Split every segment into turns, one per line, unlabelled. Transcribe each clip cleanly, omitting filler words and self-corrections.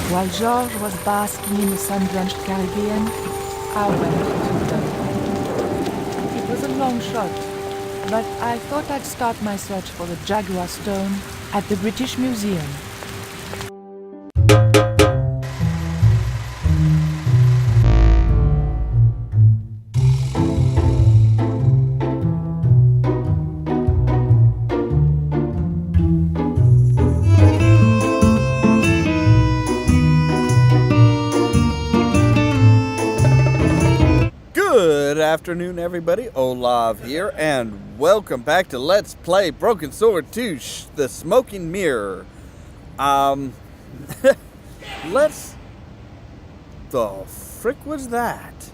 While George was basking in the sun-drenched Caribbean, I went to Dublin. It was a long shot, but I thought I'd start my search for the Jaguar Stone at the British Museum.
Good afternoon, everybody. Ollamh here, and welcome back to Let's Play Broken Sword 2, The Smoking Mirror. The frick was that?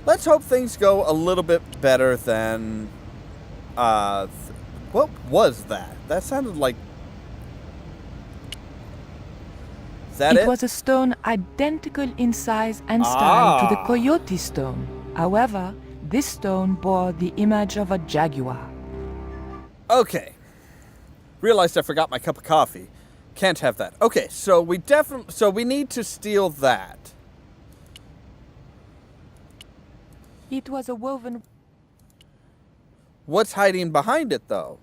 Let's hope things go a little bit better than, what was that? That sounded like... Is that it?
It was a stone identical in size and style to the Coyote Stone. However, this stone bore the image of a jaguar.
Okay. Realized I forgot my cup of coffee. Can't have that. Okay, so we need to steal that.
It was a woven...
What's hiding behind it, though?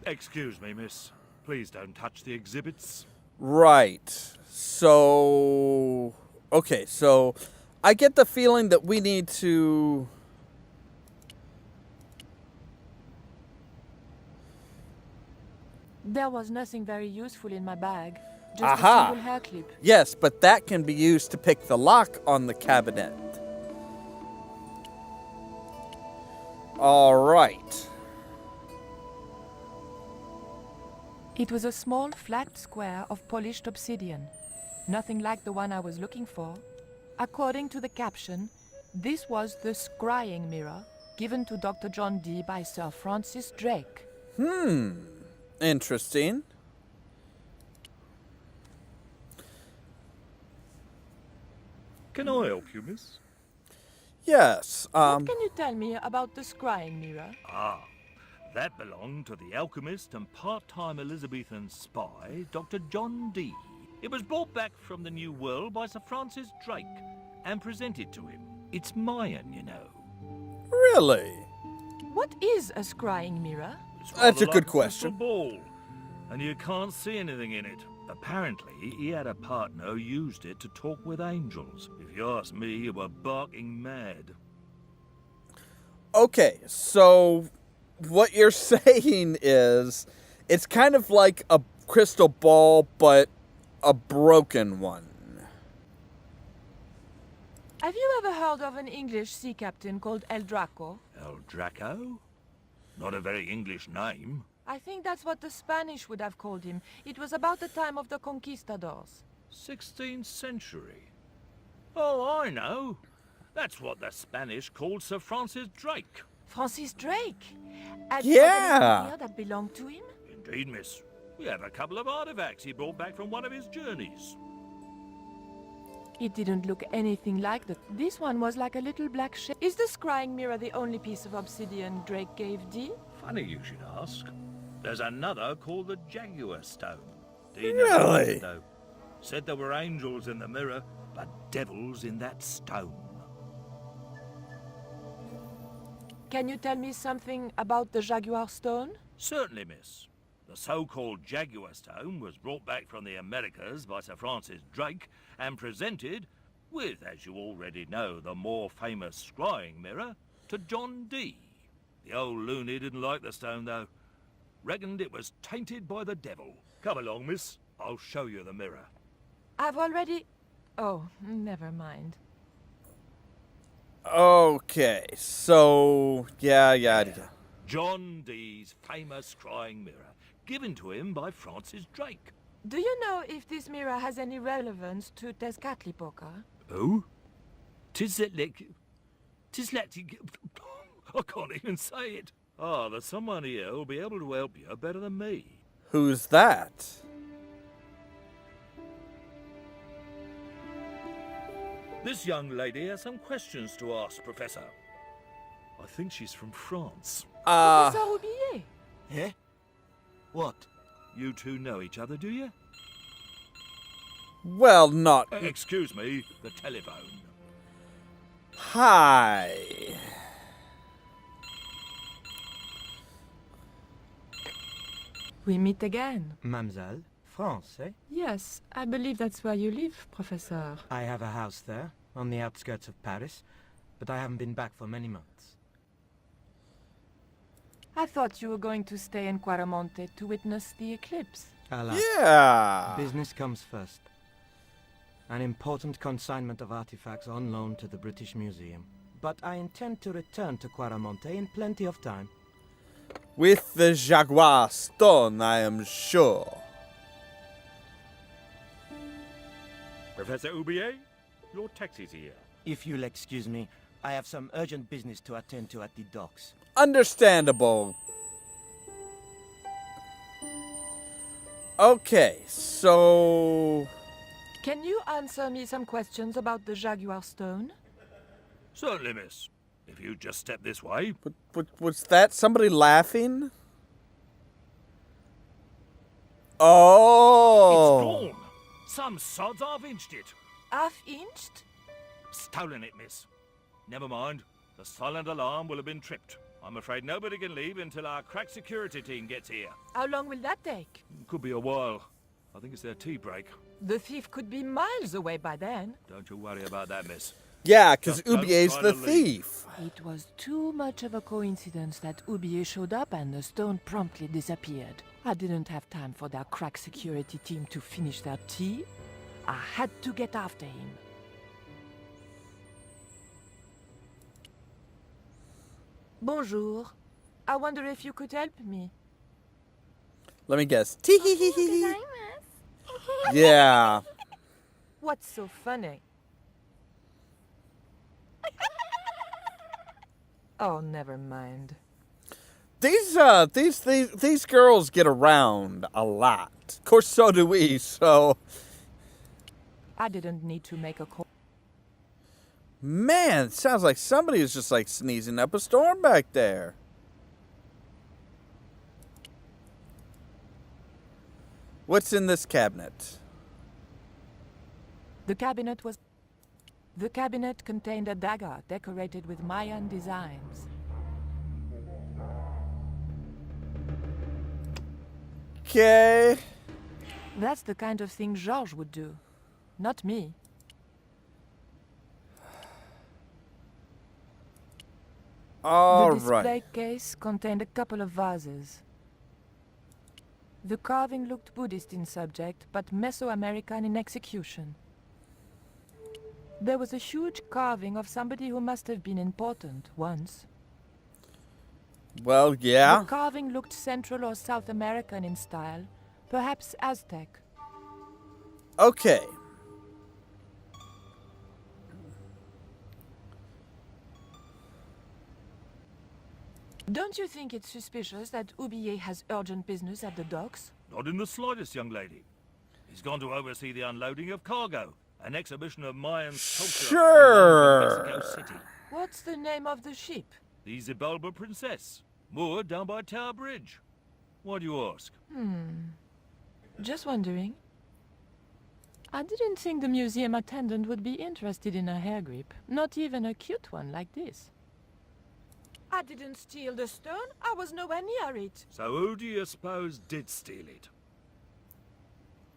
Excuse me, miss. Please don't touch the exhibits.
Right. So... Okay, so... I get the feeling that we need to...
There was nothing very useful in my bag. Just a single hair clip.
Yes, but that can be used to pick the lock on the cabinet. All right.
It was a small, flat square of polished obsidian. Nothing like the one I was looking for. According to the caption, this was the scrying mirror given to Dr. John Dee by Sir Francis Drake.
Interesting.
Can I help you, miss?
Yes,
What can you tell me about the scrying mirror?
That belonged to the alchemist and part-time Elizabethan spy, Dr. John Dee. It was brought back from the New World by Sir Francis Drake and presented to him. It's Mayan, you know.
Really?
What is a scrying mirror?
It's
That's a
rather
good
like a
question.
crystal ball, and you can't see anything in it. Apparently, he had a partner who used it to talk with angels. If you ask me, you were barking mad.
Okay, so what you're saying is it's kind of like a crystal ball, but a broken one.
Have you ever heard of an English sea captain called El Draco?
El Draco? Not a very English name.
I think that's what the Spanish would have called him. It was about the time of the conquistadors.
16th century. Oh, I know. That's what the Spanish called Sir Francis Drake.
Francis Drake? And
Yeah.
here that belonged to him?
Indeed, miss. We have a couple of artifacts he brought back from one of his journeys.
It didn't look anything like that. This one was like a little black shape. Is the scrying mirror the only piece of obsidian Drake gave Dee?
Funny you should ask. There's another called the Jaguar Stone. Dee
Really?
never said it, though. Said there were angels in the mirror, but devils in that stone.
Can you tell me something about the Jaguar Stone?
Certainly, miss. The so-called Jaguar Stone was brought back from the Americas by Sir Francis Drake and presented, with, as you already know, the more famous scrying mirror, to John Dee. The old loony didn't like the stone, though. Reckoned it was tainted by the devil. Come along, miss. I'll show you the mirror.
I've already... Oh, never mind.
Okay, so yeah.
John Dee's famous scrying mirror, given to him by Francis Drake.
Do you know if this mirror has any relevance to Tezcatlipoca?
Oh? Tis like... I can't even say it. There's someone here who'll be able to help you better than me.
Who's that?
This young lady has some questions to ask, Professor. I think she's from France.
Professor Roubillier?
Eh? What?
You two know each other, do you?
Well, not...
Excuse me, the telephone.
Hi.
We meet again.
Mademoiselle, France, eh?
Yes, I believe that's where you live, Professor.
I have a house there, on the outskirts of Paris, but I haven't been back for many months.
I thought you were going to stay in Quaramonte to witness the eclipse.
Alas,
Yeah.
business comes first. An important consignment of artifacts on loan to the British Museum. But I intend to return to Quaramonte in plenty of time.
With the Jaguar stone, I am sure.
Professor Oubier, your taxi's here.
If you'll excuse me, I have some urgent business to attend to at the docks.
Understandable. Okay, so...
Can you answer me some questions about the Jaguar stone?
Certainly, miss. If you just step this way.
Was that somebody laughing? Oh.
It's gone. Some sods half-inched it.
Half-inched?
Stolen it, miss. Never mind. The silent alarm will have been tripped. I'm afraid nobody can leave until our crack security team gets here.
How long will that take?
Could be a while. I think it's their tea break.
The thief could be miles away by then.
Don't you worry about that, miss.
Yeah, because
Just don't
Ubier's
try
the
to leave.
thief.
It was too much of a coincidence that Oubier showed up and the stone promptly disappeared. I didn't have time for their crack security team to finish their tea. I had to get after him. Bonjour. I wonder if you could help me.
Let me guess. Tee-hee-hee-hee. Yeah.
What's so funny? Oh, never mind.
These girls get around a lot. Of course, so do we, so...
I didn't need to make a call.
Man, it sounds like somebody is just like sneezing up a storm back there. What's in this cabinet?
The cabinet contained a dagger decorated with Mayan designs.
Okay.
That's the kind of thing Georges would do. Not me.
All
The display
right.
case contained a couple of vases. The carving looked Buddhist in subject, but Mesoamerican in execution. There was a huge carving of somebody who must have been important once.
Well, yeah.
The carving looked Central or South American in style, perhaps Aztec.
Okay.
Don't you think it's suspicious that Oubier has urgent business at the docks?
Not in the slightest, young lady. He's gone to oversee the unloading of cargo, an exhibition of Mayan culture
Sure.
in Mexico City.
What's the name of the ship?
The Xibalba Princess, moored down by Tower Bridge. Why do you ask?
Just wondering. I didn't think the museum attendant would be interested in a hair grip, not even a cute one like this. I didn't steal the stone. I was nowhere near it.
So who do you suppose did steal it?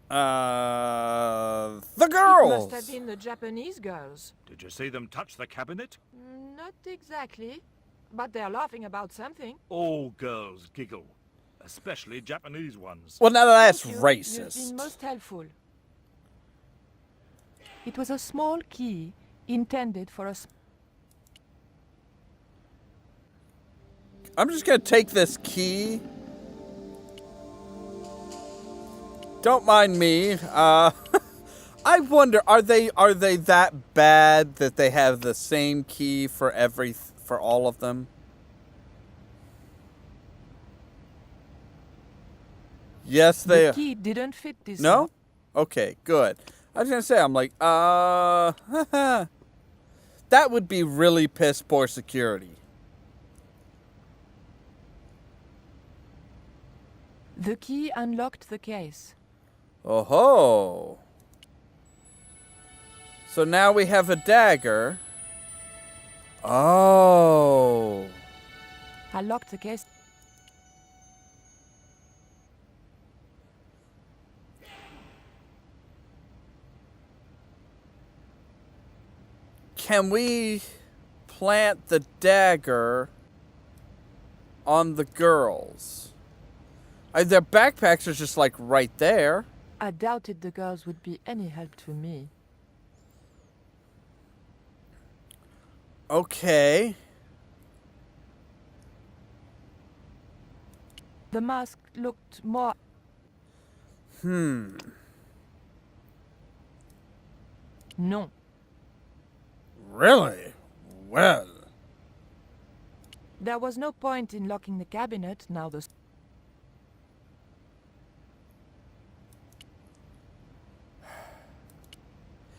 The
It
girls.
must have been the Japanese girls.
Did you see them touch the cabinet?
Not exactly. But they're laughing about something.
All girls giggle, especially Japanese ones.
Well, now that's
Thank you. You've
racist.
been most helpful. It was a small key intended for a...
I'm just gonna take this key. Don't mind me. I wonder, are they that bad that they have the same key for all of them? Yes, they.
The key didn't fit this
No?
lock.
Okay, good. I was gonna say, I'm like, that would be really piss poor security.
The key unlocked the case.
Oh ho! So now we have a dagger. Oh.
I locked the case.
Can we plant the dagger on the girls? Their backpacks are just like right there.
I doubted the girls would be any help to me.
Okay.
The mask looked more... No.
Really? Well.
There was no point in locking the cabinet now the...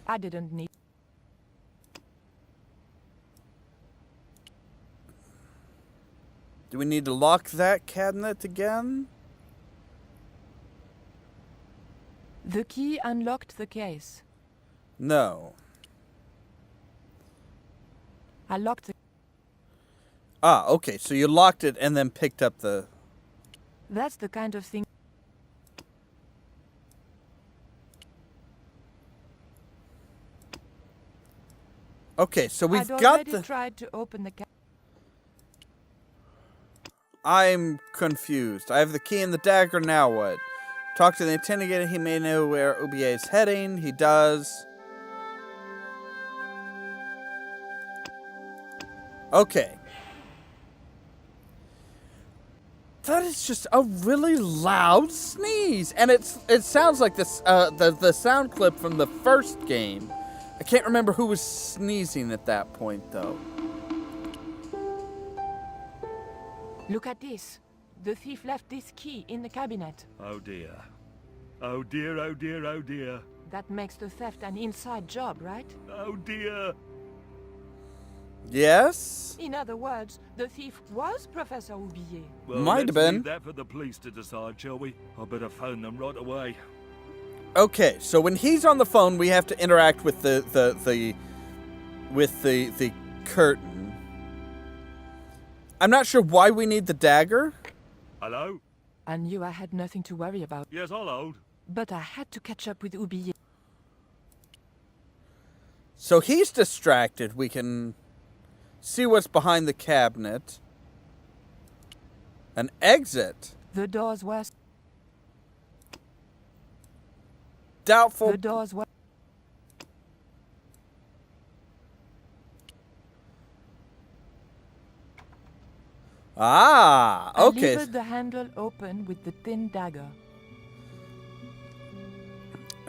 I didn't need...
Do we need to lock that cabinet again?
The key unlocked the case.
No.
I locked the...
Ah, okay. So you locked it and then picked up the...
That's the kind of thing...
Okay, so we've
I'd
got
already
the...
tried to open the cabinet.
I'm confused. I have the key and the dagger, now what? Talk to the interrogator, he may know where Oublier is heading. He does. Okay. That is just a really loud sneeze. And it sounds like this the sound clip from the first game. I can't remember who was sneezing at that point, though.
Look at this. The thief left this key in the cabinet.
Oh dear. Oh dear, oh dear, oh dear.
That makes the theft an inside job, right?
Oh dear.
Yes?
In other words, the thief was Professor Oublier.
Well,
Might have
let's
been.
leave that for the police to decide, shall we? I better phone them right away.
Okay, so when he's on the phone, we have to interact with the curtain. I'm not sure why we need the dagger.
Hello?
I knew I had nothing to worry about,
Yes, I'll hold.
but I had to catch up with Oublier.
So he's distracted. We can see what's behind the cabinet. An exit.
The doors were...
Doubtful.
The doors were...
Ah,
I
okay.
levered the handle open with the thin dagger.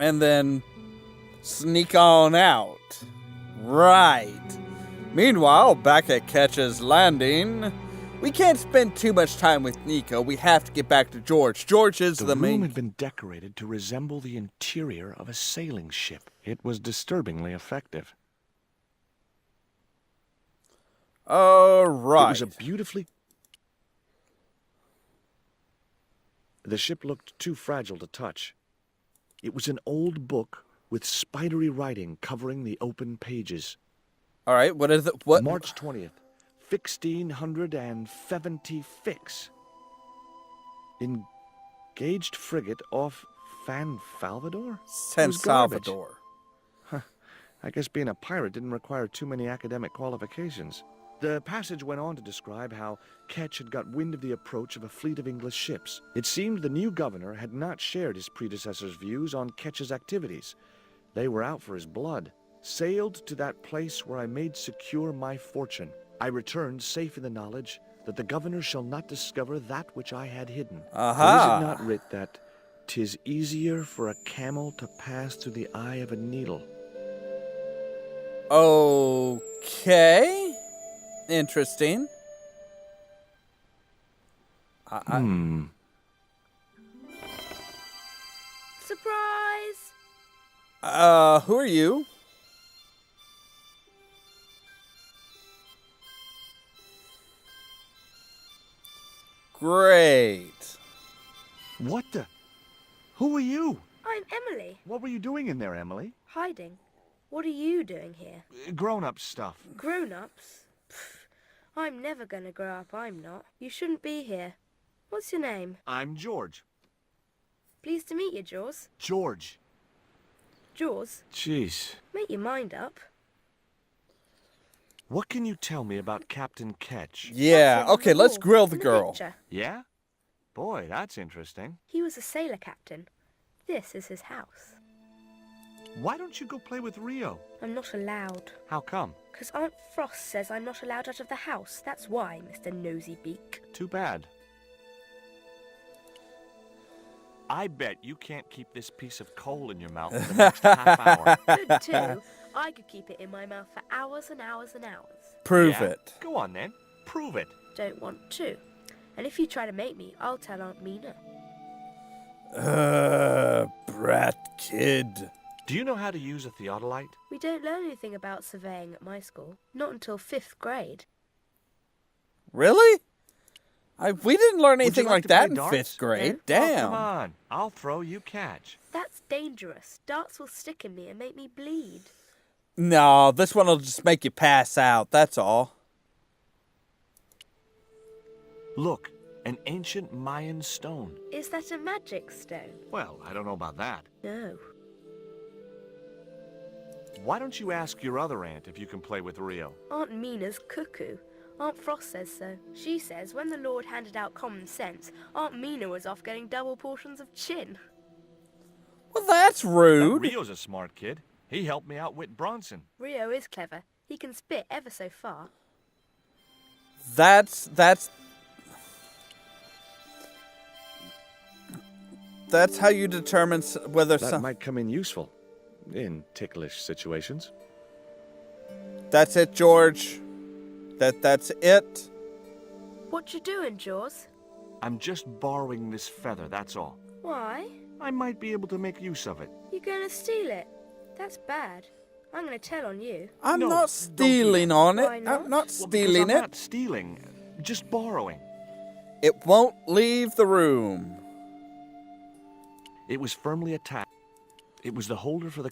And then sneak on out. Right. Meanwhile, back at Ketch's Landing, we can't spend too much time with Nico. We have to get back to George. George is the
room
main...
had been decorated to resemble the interior of a sailing ship. It was disturbingly effective.
All right.
It was a beautifully... The ship looked too fragile to touch. It was an old book with spidery writing covering the open pages.
All right, what is it? What?
March 20th, 1676. Engaged frigate off San Salvador?
San
It was garbage.
Salvador.
I guess being a pirate didn't require too many academic qualifications. The passage went on to describe how Ketch had got wind of the approach of a fleet of English ships. It seemed the new governor had not shared his predecessor's views on Ketch's activities. They were out for his blood. Sailed to that place where I made secure my fortune. I returned safe in the knowledge that the governor shall not discover that which I had hidden.
Aha.
For is it not writ that 'tis easier for a camel to pass through the eye of a needle?
Okay. Interesting.
Surprise!
Who are you? Great.
What the? Who are you?
I'm Emily.
What were you doing in there, Emily?
Hiding. What are you doing here?
Grown-up stuff.
Grown-ups? Pfft, I'm never gonna grow up, I'm not. You shouldn't be here. What's your name?
I'm George.
Pleased to meet you, Jaws.
George.
Jaws,
Jeez.
make your mind up.
What can you tell me about Captain Ketch?
Yeah,
That's on
okay, let's
wall,
grill the
in
girl.
picture.
Yeah? Boy, that's interesting.
He was a sailor captain. This is his house.
Why don't you go play with Rio?
I'm not allowed.
How come?
'Cause Aunt Frost says I'm not allowed out of the house. That's why, Mr. Nosy Beak.
Too bad. I bet you can't keep this piece of coal in your mouth for the next half hour.
Good too. I could keep it in my mouth for hours and hours and hours.
Prove
Yeah?
it.
Go on then. Prove it.
Don't want to. And if you try to make me, I'll tell Aunt Mina.
Brat kid.
Do you know how to use a theodolite?
We don't learn anything about surveying at my school. Not until 5th grade.
Really? We didn't learn
Would you
anything
like
like
to
that
play
in
darts?
5th grade.
No.
Oh,
Damn.
come on. I'll throw, you catch.
That's dangerous. Darts will stick in me and make me bleed.
No, this one will just make you pass out. That's all.
Look, an ancient Mayan stone.
Is that a magic stone?
Well, I don't know about that.
No.
Why don't you ask your other aunt if you can play with Rio?
Aunt Mina's cuckoo. Aunt Frost says so. She says when the Lord handed out common sense, Aunt Mina was off getting double portions of chin.
Well, that's rude.
Rio's a smart kid. He helped me outwit Bronson.
Rio is clever. He can spit ever so far.
That's how you determine whether
That
some.
might come in useful in ticklish situations.
That's it, George. That's it.
What you doing, Jaws?
I'm just borrowing this feather, that's all.
Why?
I might be able to make use of it.
You gonna steal it? That's bad. I'm gonna tell on you.
I'm
No,
not
don't do
stealing on it.
Why not?
I'm not
Well,
stealing
because I'm
it.
not stealing, just borrowing.
It won't leave the room.
It was firmly attached. It was the holder for the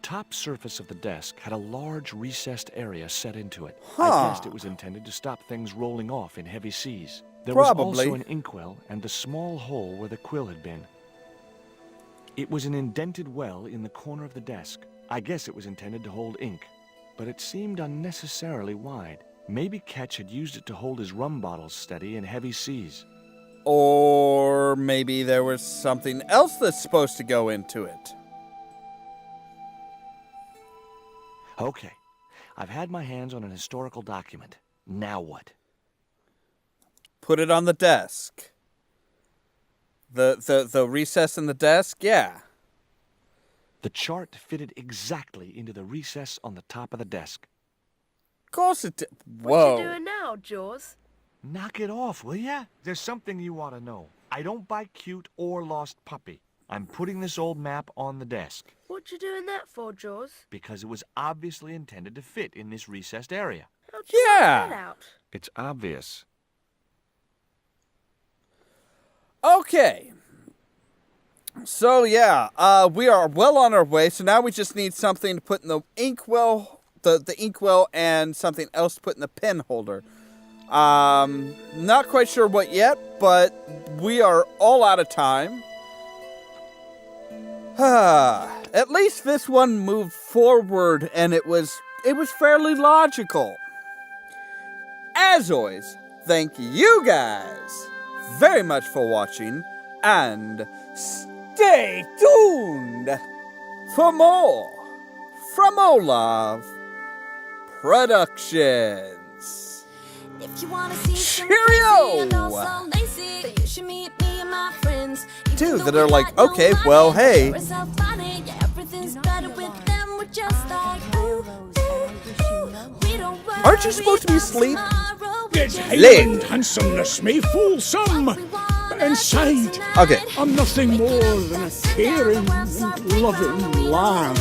top surface of the desk had a large recessed area set into it.
Huh.
I guessed it was intended to stop things rolling off in heavy seas. There
Probably.
was also an inkwell and the small hole where the quill had been. It was an indented well in the corner of the desk. I guess it was intended to hold ink, but it seemed unnecessarily wide. Maybe Ketch had used it to hold his rum bottles steady in heavy seas.
Or maybe there was something else that's supposed to go into it.
Okay, I've had my hands on an historical document. Now what?
Put it on the desk. The recess in the desk, yeah.
The chart fitted exactly into the recess on the top of the desk.
Of course it did.
What
Whoa.
you doing now, Jaws?
Knock it off, will ya? There's something you ought to know. I don't buy cute or lost puppy. I'm putting this old map on the desk
What you doing that for, Jaws?
because it was obviously intended to fit in this recessed area.
How'd you work
Yeah.
that out?
It's obvious.
Okay. So yeah, we are well on our way. So now we just need something to put in the inkwell, the inkwell, and something else to put in the pen holder. Not quite sure what yet, but we are all out of time. At least this one moved forward, and it was fairly logical. As always, thank you guys very much for watching, and stay tuned for more from Ollamh Productions.
If you wanna see some
Cheerio!
crazy and also lazy, then you should meet me and my friends. Even
Dude,
though
that
we
are like,
got no
okay,
money,
well, hey.
we're so funny, yeah, everything's better with them. We're just like, ooh, ooh, we don't worry
Aren't you supposed to be
about
asleep?
tomorrow, we
Yes,
just
Lynn.
and handsomeness may fool some,
what we wanna
but inside
do tonight.
Okay.
I'm nothing more
Waking up
than a
at dusk,
caring
down the west side,
and loving
we don't
lad.